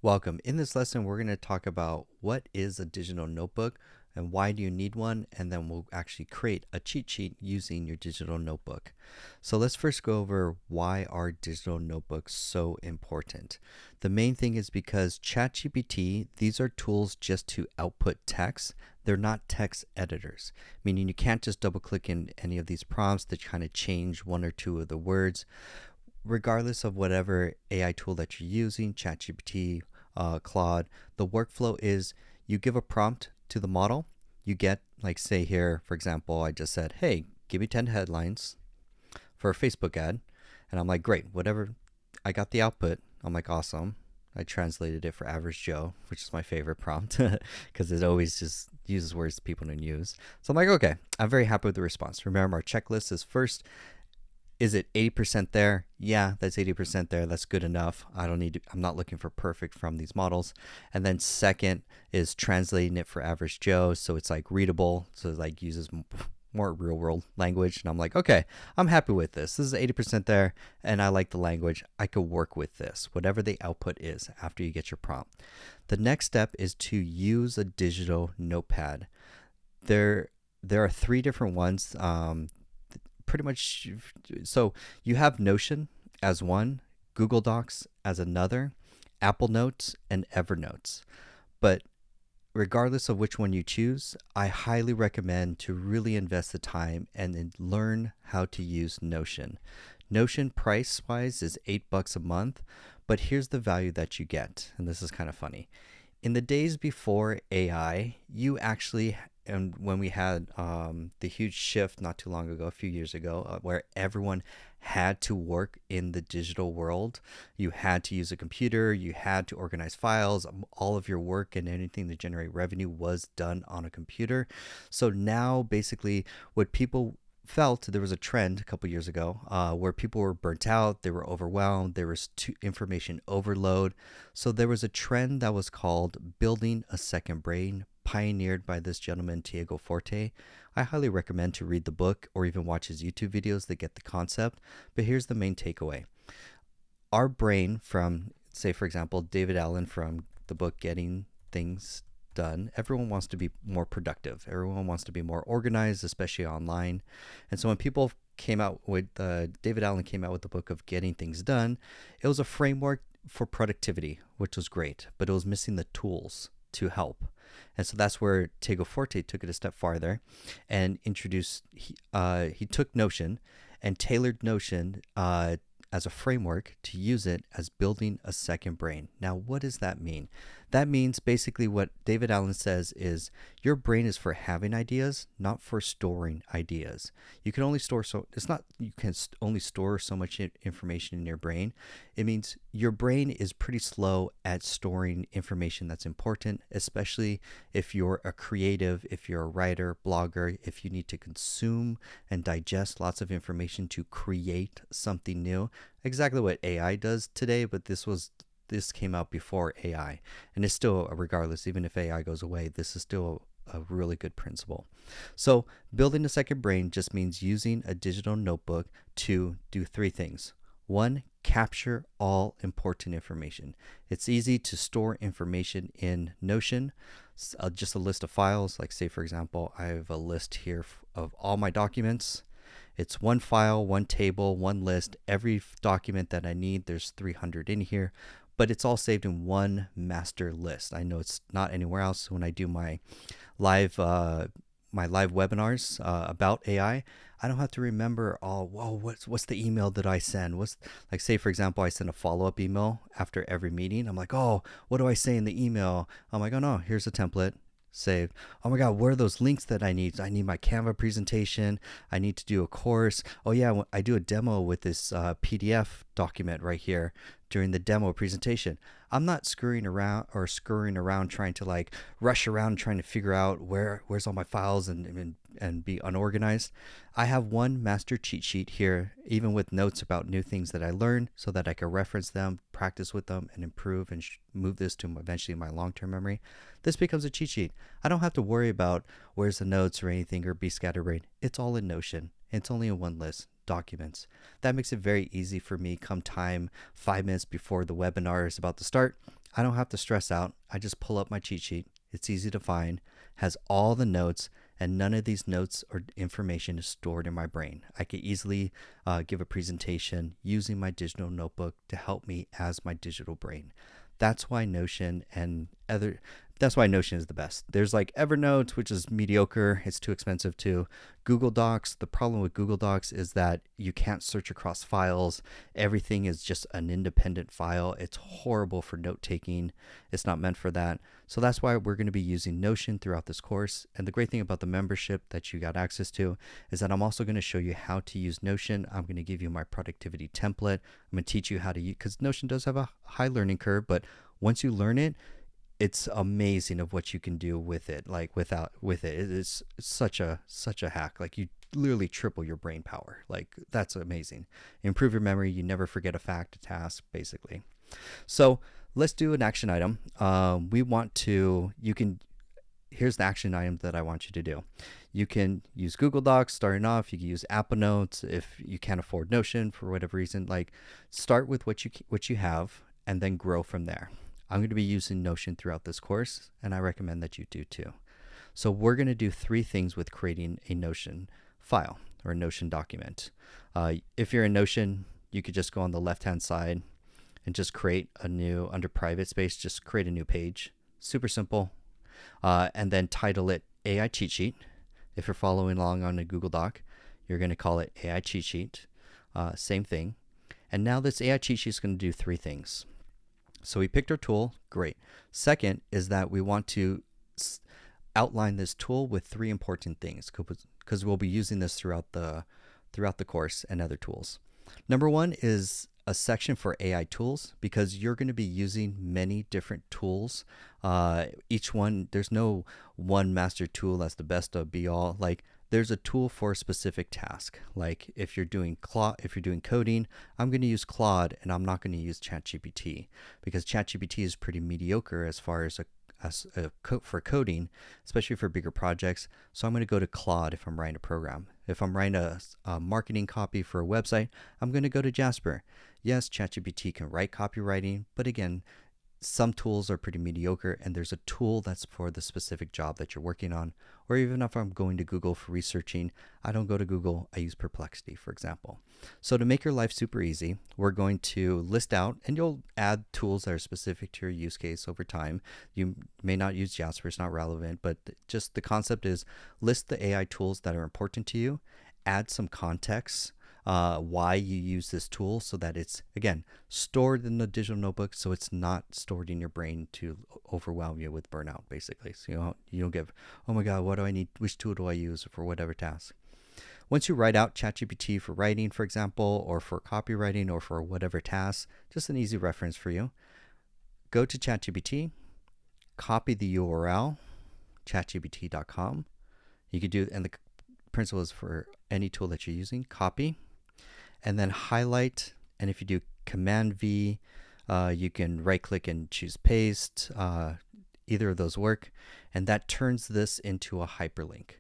Welcome. In this lesson, we're going to talk about what is a digital notebook and why do you need one, and then we'll actually create a cheat sheet using your digital notebook. So let's first go over why are digital notebooks so important. The main thing is because ChatGPT, these are tools just to output text. They're not text editors, meaning you can't just double click in any of these prompts to kind of change one or two of the words. Regardless of whatever AI tool that you're using, ChatGPT, Claude, the workflow is you give a prompt to the model. You get, like, say here, for example, I just said, hey, give me 10 headlines for a Facebook ad. And I'm like, great, whatever. I got the output. I'm like, awesome. I translated it for average Joe, which is my favorite prompt because it always just uses words people don't use. So I'm like, okay, I'm very happy with the response. Remember, our checklist is first, is it 80% there? Yeah, that's 80% there. That's good enough. I'm not looking for perfect from these models. And then second is translating it for average Joe. So it's like readable. So it like uses more real world language. And I'm like, okay, I'm happy with this. This is 80% there. And I like the language. I could work with this, whatever the output is after you get your prompt. The next step is to use a digital notepad. There are three different ones. Pretty much, so you have Notion as one, Google Docs as another, Apple Notes, and Evernote. But regardless of which one you choose, I highly recommend to really invest the time and then learn how to use Notion. Notion price wise is $8 a month, but here's the value that you get, and this is kind of funny. In the days before AI, you actually, and when we had the huge shift not too long ago, a few years ago, where everyone had to work in the digital world, you had to use a computer, you had to organize files, all of your work and anything to generate revenue was done on a computer. So now, basically, what people felt, there was a trend a couple years ago where people were burnt out, they were overwhelmed, there was information overload. So there was a trend that was called building a second brain, pioneered by this gentleman Tiago Forte. I highly recommend to read the book or even watch his YouTube videos to get the concept. But here's the main takeaway. Our brain, from, say, for example, David Allen from the book Getting Things Done, everyone wants to be more productive. Everyone wants to be more organized, especially online. And so when people came out with, David Allen came out with the book of Getting Things Done, it was a framework for productivity, which was great, but it was missing the tools to help. And so that's where Tego Forte took it a step farther and introduced, he took Notion and tailored Notion as a framework to use it as building a second brain. Now, what does that mean? That means basically what David Allen says is your brain is for having ideas, not for storing ideas. You can only store you can only store so much information in your brain. It means your brain is pretty slow at storing information that's important, especially if you're a creative, if you're a writer, blogger, if you need to consume and digest lots of information to create something new. Exactly what AI does today, but this came out before AI, and it's still, regardless, even if AI goes away, this is still a really good principle. So building a second brain just means using a digital notebook to do three things. One, capture all important information. It's easy to store information in Notion, just a list of files. Like, say, for example, I have a list here of all my documents. It's one file, one table, one list. Every document that I need, there's 300 in here, but it's all saved in one master list. I know it's not anywhere else. When I do my live webinars about AI, I don't have to remember, what's the email that I send? What's, like, say, for example, I send a follow-up email after every meeting. I'm like, oh, what do I say in the email? I'm like, oh no, here's a template. Save. Oh my God, where are those links that I need? I need my Canva presentation. I need to do a course. Oh yeah, I do a demo with this PDF document right here during the demo presentation. I'm not scurrying around trying to like rush around trying to figure out where's all my files and be unorganized. I have one master cheat sheet here, even with notes about new things that I learned, so that I can reference them, practice with them, and improve and move this to eventually my long-term memory. This becomes a cheat sheet. I don't have to worry about where's the notes or anything or be scatterbrained. It's all in Notion. It's only in one list, documents. That makes it very easy for me come time 5 minutes before the webinar is about to start. I don't have to stress out. I just pull up my cheat sheet. It's easy to find, has all the notes, and none of these notes or information is stored in my brain. I could easily give a presentation using my digital notebook to help me as my digital brain. That's why Notion and other that's why Notion is the best. There's like Evernote, which is mediocre. It's too expensive too. Google Docs, the problem with Google Docs is that you can't search across files. Everything is just an independent file. It's horrible for note taking. It's not meant for that. So that's why we're going to be using Notion throughout this course. And the great thing about the membership that you got access to is that I'm also going to show you how to use Notion. I'm going to give you my productivity template. I'm going to teach you how to use, because Notion does have a high learning curve, but once you learn it, it's amazing of what you can do with it. Like with it, it's such a hack. Like you literally triple your brain power. Like that's amazing. Improve your memory. You never forget a fact, a task, basically. So let's do an action item. Here's the action item that I want you to do. You can use Google Docs starting off. You can use Apple Notes if you can't afford Notion for whatever reason. Like start with what you have and then grow from there. I'm going to be using Notion throughout this course, and I recommend that you do too. So we're going to do 3 things with creating a Notion file or a Notion document. If you're in Notion, you could just go on the left-hand side and just create a new, under private space, just create a new page. Super simple. And then title it AI Cheat Sheet. If you're following along on a Google Doc, you're going to call it AI Cheat Sheet. Same thing. And now this AI Cheat Sheet is going to do 3 things. So we picked our tool, great. Second is that we want to outline this tool with 3 important things because we'll be using this throughout the course and other tools. Number 1 is a section for AI tools because you're going to be using many different tools. Each one, there's no one master tool that's the best of be all. Like there's a tool for a specific task. Like if you're doing coding, I'm going to use Claude and I'm not going to use ChatGPT because ChatGPT is pretty mediocre as far as for coding, especially for bigger projects. So I'm going to go to Claude if I'm writing a program. If I'm writing a marketing copy for a website, I'm going to go to Jasper. Yes, ChatGPT can write copywriting, but again, some tools are pretty mediocre and there's a tool that's for the specific job that you're working on. Or even if I'm going to Google for researching, I don't go to Google, I use Perplexity, for example. So to make your life super easy, we're going to list out, and you'll add tools that are specific to your use case over time. You may not use Jasper, it's not relevant, but just the concept is list the AI tools that are important to you, add some context, why you use this tool so that it's, again, stored in the digital notebook so it's not stored in your brain to overwhelm you with burnout, basically. So you don't get, oh my God, what do I need? Which tool do I use for whatever task? Once you write out ChatGPT for writing, for example, or for copywriting or for whatever task, just an easy reference for you, go to ChatGPT, copy the URL, chatgpt.com. You could do, and the principle is for any tool that you're using, copy, and then highlight. And if you do Command V, you can right click and choose paste. Either of those work. And that turns this into a hyperlink.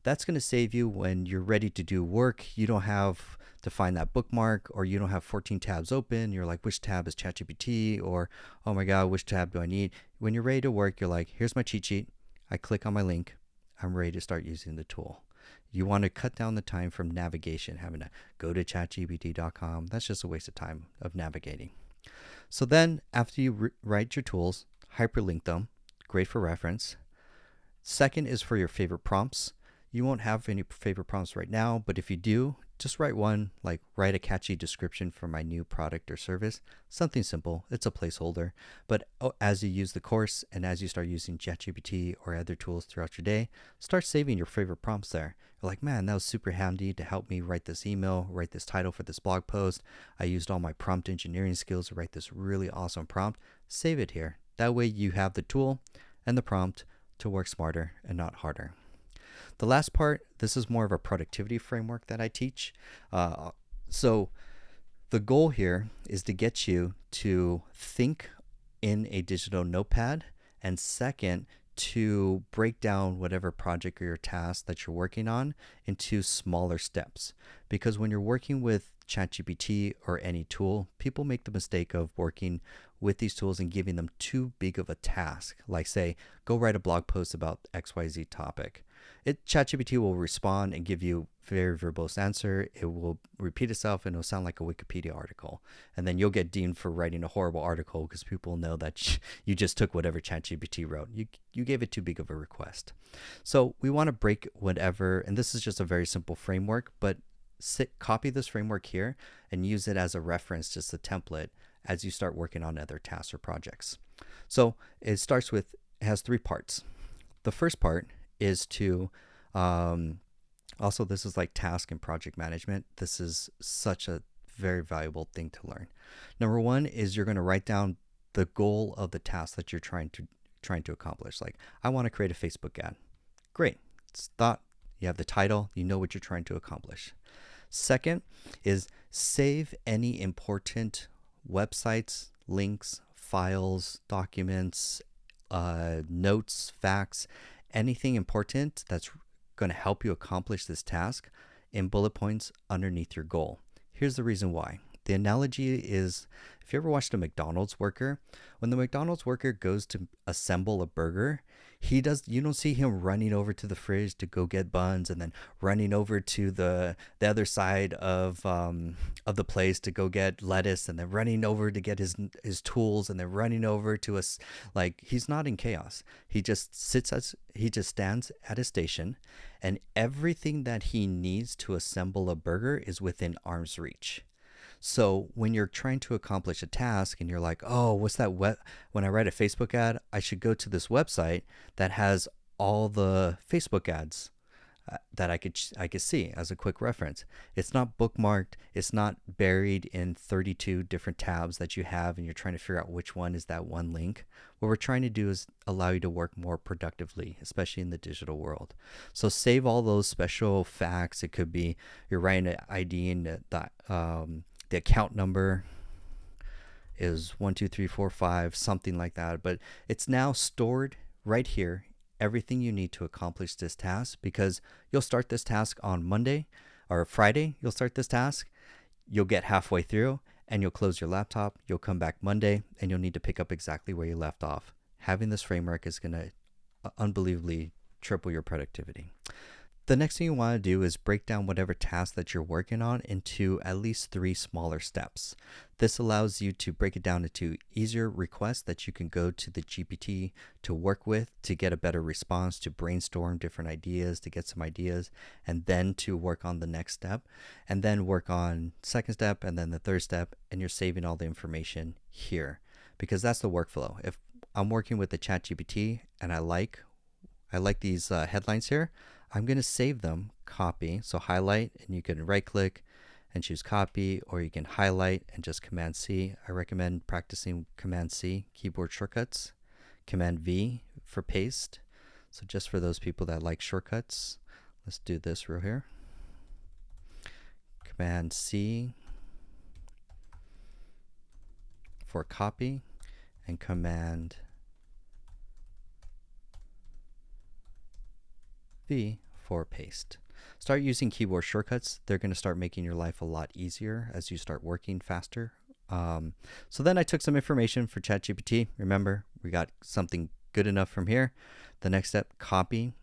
That's going to save you when you're ready to do work. You don't have to find that bookmark, or you don't have 14 tabs open. You're like, which tab is ChatGPT? Or, oh my God, which tab do I need? When you're ready to work, you're like, here's my cheat sheet. I click on my link. I'm ready to start using the tool. You want to cut down the time from navigation, having to go to chatgpt.com. That's just a waste of time of navigating. So then after you write your tools, hyperlink them. Great for reference. Second is for your favorite prompts. You won't have any favorite prompts right now, but if you do, just write one, like write a catchy description for my new product or service. Something simple. It's a placeholder. But as you use the course and as you start using ChatGPT or other tools throughout your day, start saving your favorite prompts there. You're like, man, that was super handy to help me write this email, write this title for this blog post. I used all my prompt engineering skills to write this really awesome prompt. Save it here. That way you have the tool and the prompt to work smarter and not harder. The last part, this is more of a productivity framework that I teach. So the goal here is to get you to think in a digital notepad, and second, to break down whatever project or your task that you're working on into smaller steps. Because when you're working with ChatGPT or any tool, people make the mistake of working with these tools and giving them too big of a task. Like, say, go write a blog post about XYZ topic. ChatGPT will respond and give you very verbose answer. It will repeat itself and it'll sound like a Wikipedia article. And then you'll get deemed for writing a horrible article because people know that you just took whatever ChatGPT wrote. You gave it too big of a request. So we want to break whatever, and this is just a very simple framework, but copy this framework here and use it as a reference, just a template, as you start working on other tasks or projects. So it has 3 parts. The first part is to also, this is like task and project management. This is such a very valuable thing to learn. Number 1 is you're going to write down the goal of the task that you're trying to accomplish. Like, I want to create a Facebook ad. Great. It's thought. You have the title. You know what you're trying to accomplish. Second is save any important websites, links, files, documents, notes, facts, anything important that's going to help you accomplish this task in bullet points underneath your goal. Here's the reason why. The analogy is, if you ever watched a McDonald's worker, when the McDonald's worker goes to assemble a burger, you don't see him running over to the fridge to go get buns and then running over to the other side of the place to go get lettuce and then running over to get his tools and then running over to us. Like, he's not in chaos. He just stands at a station, and everything that he needs to assemble a burger is within arm's reach. So when you're trying to accomplish a task and you're like, oh, what's that? When I write a Facebook ad, I should go to this website that has all the Facebook ads that I could see as a quick reference. It's not bookmarked. It's not buried in 32 different tabs that you have and you're trying to figure out which one is that one link. What we're trying to do is allow you to work more productively, especially in the digital world. So save all those special facts. It could be you're writing an ID and the account number is 12345, something like that. But it's now stored right here, everything you need to accomplish this task, because you'll start this task on Monday or Friday. You'll start this task, you'll get halfway through and you'll close your laptop. You'll come back Monday and you'll need to pick up exactly where you left off. Having this framework is going to unbelievably triple your productivity. The next thing you want to do is break down whatever task that you're working on into at least 3 smaller steps. This allows you to break it down into easier requests that you can go to the GPT to work with to get a better response, to brainstorm different ideas, to get some ideas, and then to work on the next step, and then work on second step, and then the third step, and you're saving all the information here, because that's the workflow. If I'm working with the ChatGPT and I like these headlines here, I'm going to save them, copy, so highlight, and you can right click and choose copy, or you can highlight and just Command C. I recommend practicing Command C keyboard shortcuts, Command V for paste. So just for those people that like shortcuts, let's do this real here. Command C for copy and Command V for paste. Start using keyboard shortcuts. They're going to start making your life a lot easier as you start working faster. So then I took some information for ChatGPT. Remember, we got something good enough from here. The next step, copy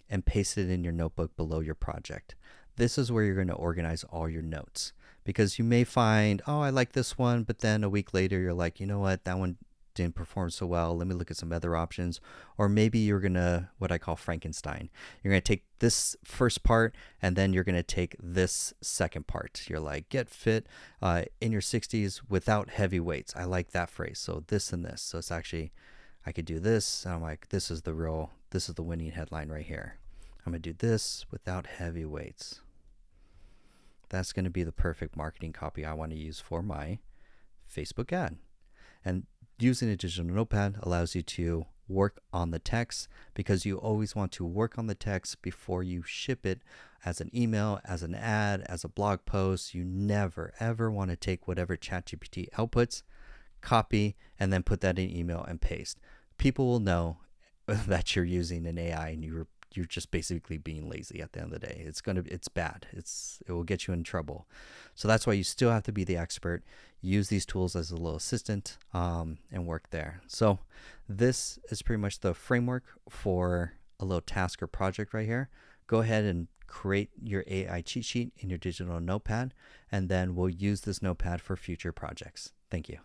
and paste it in your notebook below your project. This is where you're going to organize all your notes, because you may find, oh, I like this one, but then a week later you're like, you know what, that one didn't perform so well. Let me look at some other options. Or maybe you're going to, what I call Frankenstein. You're going to take this first part and then you're going to take this second part. You're like, get fit in your 60s without heavy weights. I like that phrase. So this and this. So it's actually, I could do this. And I'm like, this is the winning headline right here. I'm going to do this without heavy weights. That's going to be the perfect marketing copy I want to use for my Facebook ad. And using a digital notepad allows you to work on the text, because you always want to work on the text before you ship it as an email, as an ad, as a blog post. You never, ever want to take whatever ChatGPT outputs, copy, and then put that in email and paste. People will know that you're using an AI and you're just basically being lazy at the end of the day. It's bad. It will get you in trouble. So that's why you still have to be the expert. Use these tools as a little assistant, and work there. So this is pretty much the framework for a little task or project right here. Go ahead and create your AI cheat sheet in your digital notepad, and then we'll use this notepad for future projects. Thank you.